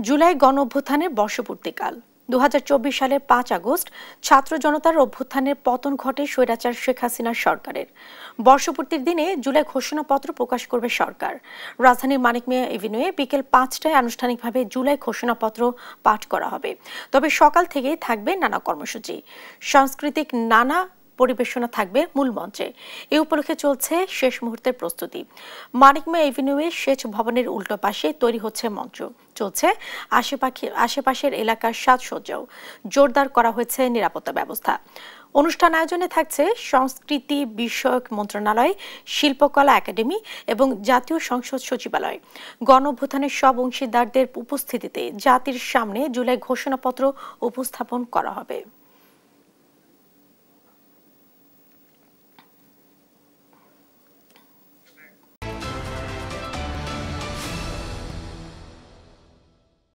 জুলাই গণঅভ্যুত্থানের বর্ষপূর্তিকাল ২০২৪ সালের ৫ আগস্ট ছাত্র জনতার অভ্যুত্থানের পতন ঘটে স্বৈরাচার শেখ হাসিনার সরকারের। বর্ষপূর্তির দিনে জুলাই ঘোষণাপত্র প্রকাশ করবে সরকার। রাজধানীর মানিক মিয়া এভিনিউয়ে বিকেল ৫টায় আনুষ্ঠানিকভাবে জুলাই ঘোষণাপত্র পাঠ করা হবে। তবে সকাল থেকেই থাকবে নানা কর্মসূচি, সাংস্কৃতিক নানা পরিবেশনা থাকবে মূল মঞ্চে। এ উপলক্ষে চলছে শেষ মুহূর্তের প্রস্তুতি। মানিক মিয়া এভিনিউয়ে সেচ ভবনের উল্টো পাশে তৈরি হচ্ছে মঞ্চ, চলছে আশেপাশের এলাকার সাজসজ্জাও। জোরদার করা হয়েছে নিরাপত্তা ব্যবস্থা। অনুষ্ঠান আয়োজনে থাকছে সংস্কৃতি বিষয়ক মন্ত্রণালয়, শিল্পকলা একাডেমি এবং জাতীয় সংসদ সচিবালয়। গণঅভ্যুত্থানের সব অংশীদারদের উপস্থিতিতে জাতির সামনে জুলাই ঘোষণাপত্র উপস্থাপন করা হবে।